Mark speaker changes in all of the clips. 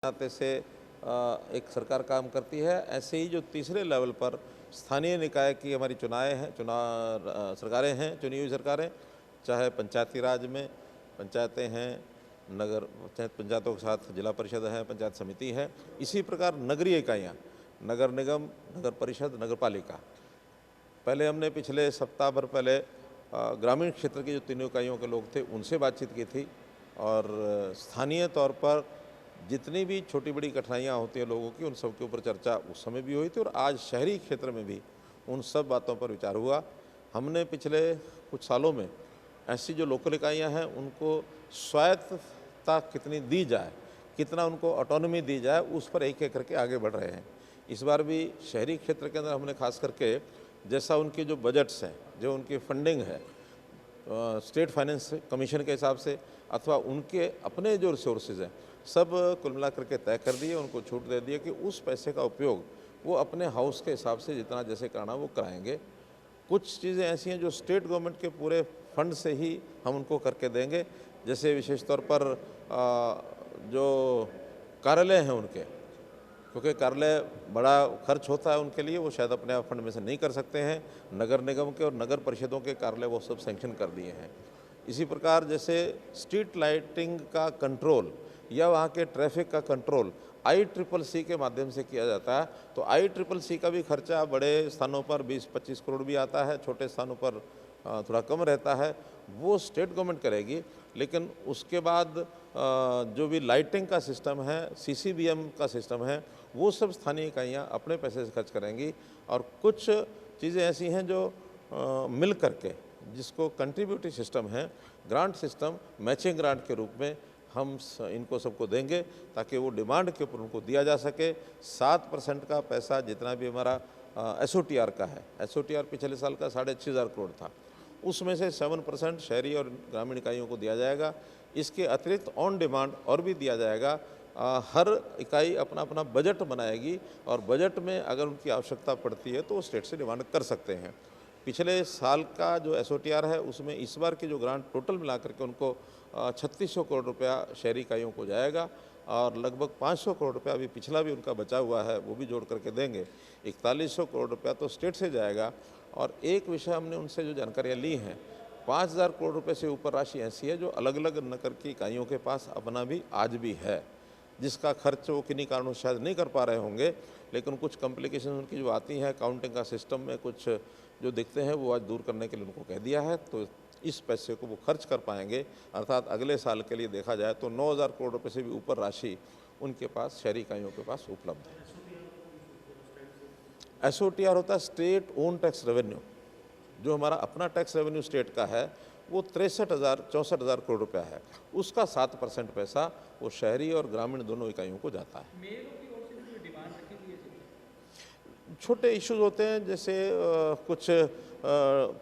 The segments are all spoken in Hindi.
Speaker 1: नाते से एक सरकार काम करती है, ऐसे ही जो तीसरे लेवल पर स्थानीय निकाय की हमारी सरकारें हैं, चुनी हुई सरकारें, चाहे पंचायती राज में पंचायतें हैं, नगर पंचायतों के साथ जिला परिषद है, पंचायत समिति है, इसी प्रकार नगरीय इकाइयाँ, नगर निगम, नगर परिषद, नगर पालिका। पहले हमने पिछले सप्ताह भर पहले ग्रामीण क्षेत्र की जो तीनों इकाइयों के लोग थे उनसे बातचीत की थी और स्थानीय तौर पर जितनी भी छोटी बड़ी कठिनाइयाँ होती हैं लोगों की, उन सब के ऊपर चर्चा उस समय भी हुई थी और आज शहरी क्षेत्र में भी उन सब बातों पर विचार हुआ। हमने पिछले कुछ सालों में ऐसी जो लोकल इकाइयाँ हैं उनको स्वायत्तता कितनी दी जाए, कितना उनको ऑटोनॉमी दी जाए, उस पर एक-एक करके आगे बढ़ रहे हैं। इस बार भी शहरी क्षेत्र के अंदर हमने खास करके जैसा उनके जो बजट्स हैं, जो उनकी फंडिंग है, स्टेट फाइनेंस कमीशन के हिसाब से अथवा उनके अपने जो रिसोर्सेज हैं, सब कुल मिला करके तय कर दिए, उनको छूट दे दी कि उस पैसे का उपयोग वो अपने हाउस के हिसाब से जितना जैसे कराना वो कराएंगे। कुछ चीज़ें ऐसी हैं जो स्टेट गवर्नमेंट के पूरे फंड से ही हम उनको करके देंगे, जैसे विशेष तौर पर जो कार्यालय हैं उनके, क्योंकि कार्यालय बड़ा खर्च होता है उनके लिए, वो शायद अपने आप फंड में से नहीं कर सकते हैं। नगर निगम के और नगर परिषदों के कार्यालय वो सब सैंक्शन कर दिए हैं। इसी प्रकार जैसे स्ट्रीट लाइटिंग का कंट्रोल या वहाँ के ट्रैफिक का कंट्रोल ICCC के माध्यम से किया जाता है, तो ICCC का भी खर्चा बड़े स्थानों पर 20-25 करोड़ भी आता है, छोटे स्थानों पर थोड़ा कम रहता है, वो स्टेट गवर्नमेंट करेगी। लेकिन उसके बाद जो भी लाइटिंग का सिस्टम है, CCBM का सिस्टम है, वो सब स्थानीय इकाइयाँ अपने पैसे से खर्च करेंगी। और कुछ चीज़ें ऐसी हैं जो मिल करके, जिसको कंट्रीब्यूटरी सिस्टम है, ग्रांट सिस्टम, मैचिंग ग्रांट के रूप में हम इनको सबको देंगे ताकि वो डिमांड के ऊपर उनको दिया जा सके। 7% का पैसा जितना भी हमारा SOTR का है, SOTR पिछले साल का 6,500 करोड़ था, उसमें से 7% शहरी और ग्रामीण इकाइयों को दिया जाएगा। इसके अतिरिक्त ऑन डिमांड और भी दिया जाएगा। हर इकाई अपना अपना बजट बनाएगी और बजट में अगर उनकी आवश्यकता पड़ती है तो वो स्टेट से डिमांड कर सकते हैं। पिछले साल का जो SOTR है उसमें इस बार की जो ग्रांट टोटल मिला करके उनको 3600 करोड़ रुपया शहरी इकाइयों को जाएगा और लगभग 500 करोड़ रुपया अभी पिछला भी उनका बचा हुआ है, वो भी जोड़ करके देंगे। 4100 करोड़ रुपया तो स्टेट से जाएगा। और एक विषय हमने उनसे जो जानकारियाँ ली हैं, 5000 करोड़ रुपये से ऊपर राशि ऐसी है जो अलग अलग नगर की इकाइयों के पास अपना भी आज भी है, जिसका खर्च वो किन्हीं कारणों से शायद नहीं कर पा रहे होंगे, लेकिन कुछ कॉम्प्लिकेशन उनकी जो आती हैं काउंटिंग का सिस्टम में कुछ जो दिखते हैं वो आज दूर करने के लिए उनको कह दिया है, तो इस पैसे को वो खर्च कर पाएंगे। अर्थात अगले साल के लिए देखा जाए तो 9000 करोड़ रुपये से भी ऊपर राशि उनके पास शहरी इकाइयों के पास उपलब्ध है। SOTR होता है स्टेट ओन टैक्स रेवेन्यू, जो हमारा अपना टैक्स रेवेन्यू स्टेट का है वो 64,000 करोड़ रुपया है, उसका 7% पैसा वो शहरी और ग्रामीण दोनों इकाइयों को जाता है। छोटे इश्यूज होते हैं, जैसे कुछ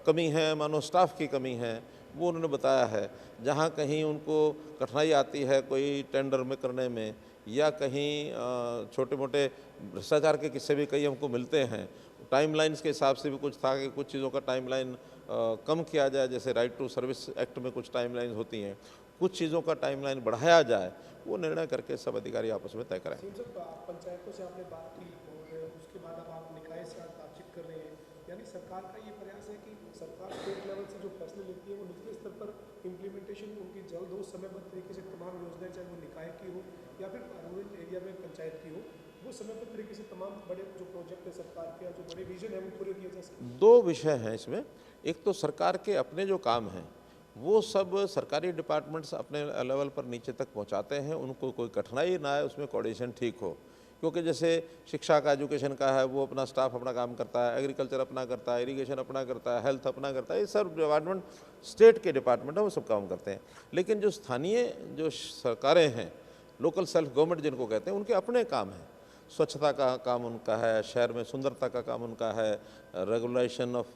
Speaker 1: कमी है, मानो स्टाफ की कमी है, वो उन्होंने बताया है। जहाँ कहीं उनको कठिनाई आती है कोई टेंडर में करने में, या कहीं छोटे मोटे भ्रष्टाचार के किस्से भी कई हमको मिलते हैं। टाइमलाइंस के हिसाब से भी कुछ था कि कुछ चीज़ों का टाइमलाइन कम किया जाए, जैसे राइट टू सर्विस एक्ट में कुछ टाइमलाइंस होती हैं, कुछ चीज़ों का टाइमलाइन बढ़ाया जाए, वो निर्णय करके सब अधिकारी आपस में तय करें।
Speaker 2: पंचायतों से आपने बात की और उसके बाद अब आप निकाय से आज बातचीत कर रहे हैं, यानी सरकार का ये प्रयास है कि सरकार स्टेट लेवल से जो फैसले लेती है वो निचले स्तर पर इम्प्लीमेंटेशन उनकी जल्द हो, समयबद्ध तरीके से तमाम योजनाएं, चाहे वो निकाय की हो या फिर रूरल एरिया में पंचायत की हो, वो समयबद्ध तरीके से तमाम बड़े जो प्रोजेक्ट है सरकार के या जो बड़े विजन है वो पूरे किए जा सके।
Speaker 1: दो विषय हैं इसमें। एक तो सरकार के अपने जो काम हैं वो सब सरकारी डिपार्टमेंट्स अपने लेवल पर नीचे तक पहुंचाते हैं, उनको कोई कठिनाई ना आए, उसमें कोऑर्डिनेशन ठीक हो। क्योंकि जैसे शिक्षा का, एजुकेशन का है, वो अपना स्टाफ अपना काम करता है, एग्रीकल्चर अपना करता है, इरिगेशन अपना करता है, हेल्थ अपना करता है, ये सब डिपार्टमेंट स्टेट के डिपार्टमेंट है, वो सब काम करते हैं। लेकिन जो स्थानीय जो सरकारें हैं, लोकल सेल्फ गवर्नमेंट जिनको कहते हैं, उनके अपने काम हैं। स्वच्छता का काम उनका है, शहर में सुंदरता का काम उनका है, रेगुलेशन ऑफ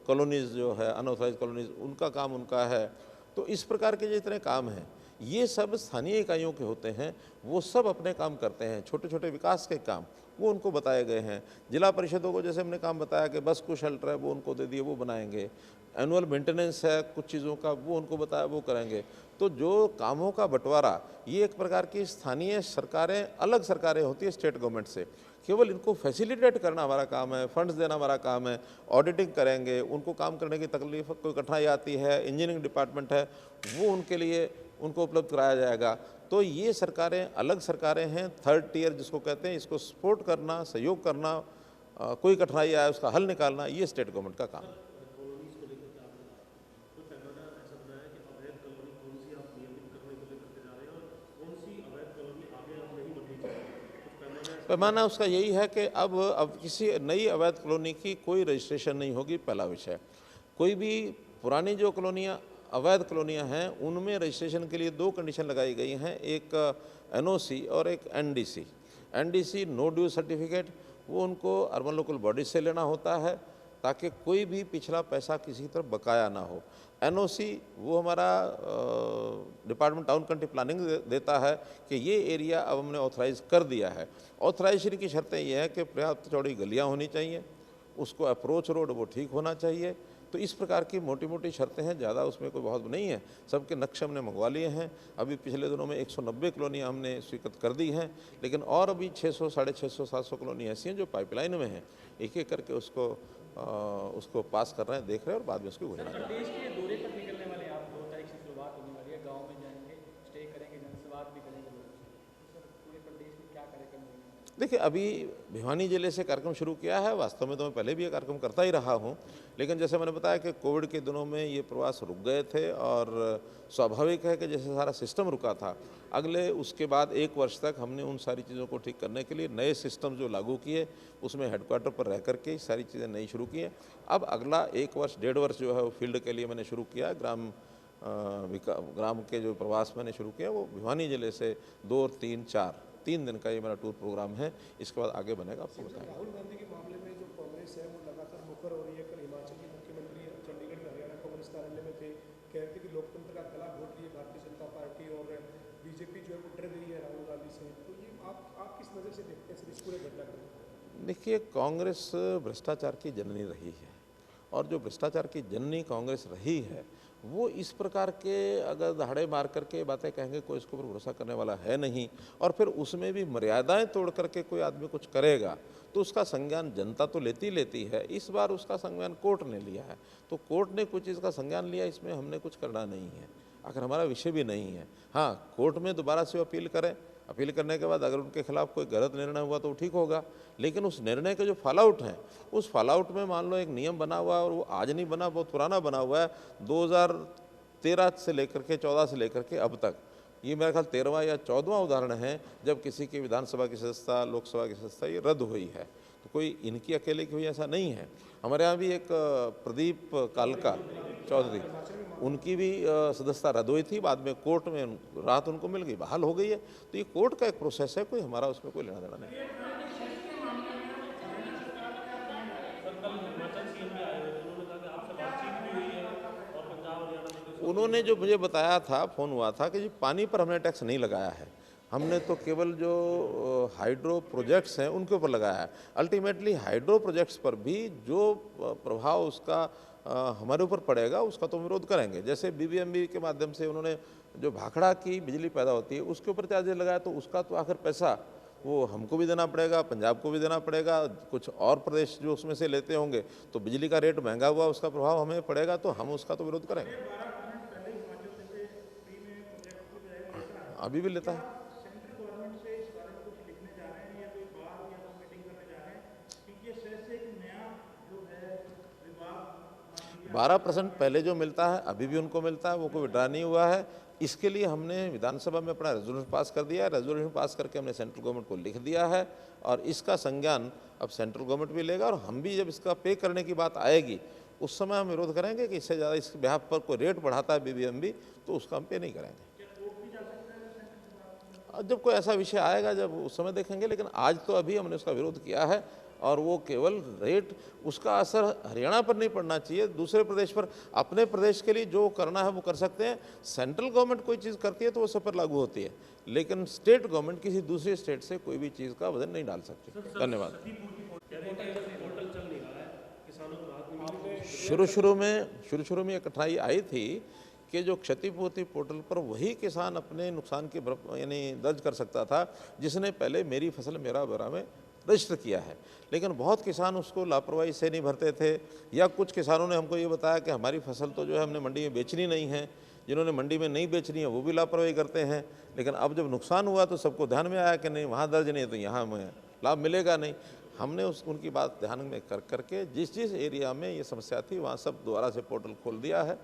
Speaker 1: कॉलोनीज़ जो है, अनऑथराइज कॉलोनीज़, उनका काम उनका है। तो इस प्रकार के जितने काम हैं ये सब स्थानीय इकाइयों के होते हैं, वो सब अपने काम करते हैं, छोटे छोटे विकास के काम वो उनको बताए गए हैं। जिला परिषदों को जैसे हमने काम बताया कि बस कुछ शेल्टर है वो उनको दे दिए, वो बनाएंगे। एनुअल मेंटेनेंस है कुछ चीज़ों का, वो उनको बताया, वो करेंगे। तो जो कामों का बंटवारा, ये एक प्रकार की स्थानीय सरकारें, अलग सरकारें होती है स्टेट गवर्नमेंट से, केवल इनको फैसिलिटेट करना हमारा काम है, फंड्स देना हमारा काम है। ऑडिटिंग करेंगे, उनको काम करने की तकलीफ कोई कठिनाई आती है, इंजीनियरिंग डिपार्टमेंट है, वो उनके लिए उनको उपलब्ध कराया जाएगा। तो ये सरकारें अलग सरकारें हैं, थर्ड टियर जिसको कहते हैं, इसको सपोर्ट करना, सहयोग करना, कोई कठिनाई आए उसका हल निकालना, ये स्टेट गवर्नमेंट का काम है। पैमाना उसका यही है कि अब किसी नई अवैध कॉलोनी की कोई रजिस्ट्रेशन नहीं होगी, पहला विषय। कोई भी पुरानी जो कॉलोनियाँ अवैध कॉलोनियाँ हैं उनमें रजिस्ट्रेशन के लिए दो कंडीशन लगाई गई हैं, एक एनओसी और एक NDC. NDC no due certificate, वो उनको अर्बन लोकल बॉडी से लेना होता है ताकि कोई भी पिछला पैसा किसी की तरफ बकाया ना हो। एनओसी वो हमारा डिपार्टमेंट टाउन कंट्री प्लानिंग देता है कि ये एरिया अब हमने ऑथराइज कर दिया है। ऑथराइजेशन की शर्तें ये हैं कि पर्याप्त चौड़ी गलियाँ होनी चाहिए, उसको अप्रोच रोड वो ठीक होना चाहिए। तो इस प्रकार की मोटी मोटी शर्तें हैं, ज़्यादा उसमें कोई बहुत नहीं है। सबके नक्शे हमने मंगवा लिए हैं। अभी पिछले दिनों में 190 कॉलोनियाँ हमने स्वीकृत कर दी हैं, लेकिन और अभी 600, 650, 700 कॉलोनी ऐसी हैं जो पाइपलाइन में हैं। एक एक करके उसको पास कर रहे हैं, देख रहे हैं और बाद में उसकी घोषणा करेंगे।
Speaker 3: प्रदेश के दौरे पर निकलने वाले आप 2 तारीख से शुरुआत होने वाली है, गांव में जाएंगे, स्टे करेंगे, जनसंवाद भी करेंगे लोगों से। तो सर पूरे प्रदेश में क्या कार्यक्रम होंगे?
Speaker 1: देखिए, अभी भिवानी जिले से कार्यक्रम शुरू किया है। वास्तव में तो मैं पहले भी ये कार्यक्रम करता ही रहा हूँ, लेकिन जैसे मैंने बताया कि कोविड के दिनों में ये प्रवास रुक गए थे और स्वाभाविक है कि जैसे सारा सिस्टम रुका था, अगले उसके बाद 1 वर्ष तक हमने उन सारी चीज़ों को ठीक करने के लिए नए सिस्टम जो लागू किए, उसमें हेडक्वार्टर पर रह करके सारी चीज़ें नई शुरू की हैं। अब अगला 1 वर्ष 1.5 वर्ष जो है वो फील्ड के लिए मैंने शुरू किया। ग्राम के जो प्रवास मैंने शुरू किया वो भिवानी जिले से 2, 3, 4 3 दिन का ये मेरा टूर प्रोग्राम है। इसके बाद आगे बनेगा, आपको बताएंगे।
Speaker 2: राहुल गांधी के मामले में जो कांग्रेस है वो लगातार मुखर हो रही है। कल हिमाचल की मुख्यमंत्री चंडीगढ़ में हरियाणा कांग्रेस कार्यालय में थे, कह रहे थे कि लोकतंत्र का गला घोट रही है भारतीय जनता पार्टी और बीजेपी जो है वो डर गई है राहुल गांधी से। तो ये आप किस नज़र से देखते हैं सर इस पूरे घटनाक्रम को?
Speaker 1: देखिए, कांग्रेस भ्रष्टाचार की जननी रही है और जो भ्रष्टाचार की जननी कांग्रेस रही है वो इस प्रकार के अगर दहाड़े मार करके बातें कहेंगे कोई इसके ऊपर भरोसा करने वाला है नहीं। और फिर उसमें भी मर्यादाएं तोड़ करके कोई आदमी कुछ करेगा तो उसका संज्ञान जनता तो लेती है। इस बार उसका संज्ञान कोर्ट ने लिया है, तो कोर्ट ने कुछ चीज़ का संज्ञान लिया, इसमें हमने कुछ करना नहीं है, आखिर हमारा विषय भी नहीं है। हाँ, कोर्ट में दोबारा से अपील करें, अपील करने के बाद अगर उनके खिलाफ कोई गलत निर्णय हुआ तो ठीक होगा, लेकिन उस निर्णय के जो फॉल आउट हैं, उस फॉल आउट में मान लो एक नियम बना हुआ है और वो आज नहीं बना, बहुत पुराना बना हुआ है, 2013 से लेकर के 14 से लेकर के अब तक। ये मेरा ख्याल 13वां या 14वां उदाहरण है जब किसी की विधानसभा की सदस्यता, लोकसभा की सदस्यता ये रद्द हुई है। तो कोई इनकी अकेले की हुई ऐसा नहीं है। हमारे यहाँ भी एक प्रदीप कालका चौधरी, उनकी भी सदस्यता रद्द हुई थी, बाद में कोर्ट में राहत उनको मिल गई, बहाल हो गई है। तो ये कोर्ट का एक प्रोसेस है, कोई हमारा उसमें कोई लेना देना नहीं। उन्होंने जो मुझे बताया था, फ़ोन हुआ था कि जी पानी पर हमने टैक्स नहीं लगाया है, हमने तो केवल जो हाइड्रो प्रोजेक्ट्स हैं उनके ऊपर लगाया है। अल्टीमेटली हाइड्रो प्रोजेक्ट्स पर भी जो प्रभाव उसका हमारे ऊपर पड़ेगा उसका तो विरोध करेंगे। जैसे बीबीएमबी के माध्यम से उन्होंने जो भाखड़ा की बिजली पैदा होती है उसके ऊपर चार्जेस लगाया, तो उसका तो आखिर पैसा वो हमको भी देना पड़ेगा, पंजाब को भी देना पड़ेगा, कुछ और प्रदेश जो उसमें से लेते होंगे, तो बिजली का रेट महंगा हुआ, उसका प्रभाव हमें पड़ेगा, तो हम उसका तो विरोध करेंगे। अभी भी लेता है। 12% पहले जो मिलता है अभी भी उनको मिलता है, वो कोई विड्रा नहीं हुआ है। इसके लिए हमने विधानसभा में अपना रेजोल्यूशन पास कर दिया है। रेजोल्यूशन पास करके हमने सेंट्रल गवर्नमेंट को लिख दिया है और इसका संज्ञान अब सेंट्रल गवर्नमेंट भी लेगा और हम भी जब इसका पे करने की बात आएगी उस समय हम विरोध करेंगे कि इससे ज़्यादा इस बिहाफ पर कोई रेट बढ़ाता है बीबीएमबी, तो उसका हम पे नहीं करेंगे। जब कोई ऐसा विषय आएगा जब उस समय देखेंगे, लेकिन आज तो अभी हमने उसका विरोध किया है और वो केवल रेट, उसका असर हरियाणा पर नहीं पड़ना चाहिए, दूसरे प्रदेश पर। अपने प्रदेश के लिए जो करना है वो कर सकते हैं। सेंट्रल गवर्नमेंट कोई चीज़ करती है तो वो सब पर लागू होती है, लेकिन स्टेट गवर्नमेंट किसी दूसरी स्टेट से कोई भी चीज़ का वजन नहीं डाल सकती। धन्यवाद। शुरू में ये कठिनाई आई थी कि जो क्षतिपूर्ति पोर्टल पर वही किसान अपने नुकसान की यानी दर्ज कर सकता था जिसने पहले मेरी फसल मेरा ब्यौरा में रजिस्टर किया है, लेकिन बहुत किसान उसको लापरवाही से नहीं भरते थे, या कुछ किसानों ने हमको ये बताया कि हमारी फसल तो जो है हमने मंडी में बेचनी नहीं है। जिन्होंने मंडी में नहीं बेचनी है वो भी लापरवाही करते हैं, लेकिन अब जब नुकसान हुआ तो सबको ध्यान में आया कि नहीं, वहाँ दर्ज नहीं है तो यहाँ हमें लाभ मिलेगा नहीं। हमने उनकी बात ध्यान में करके जिस एरिया में ये समस्या थी वहाँ सब दोबारा से पोर्टल खोल दिया है।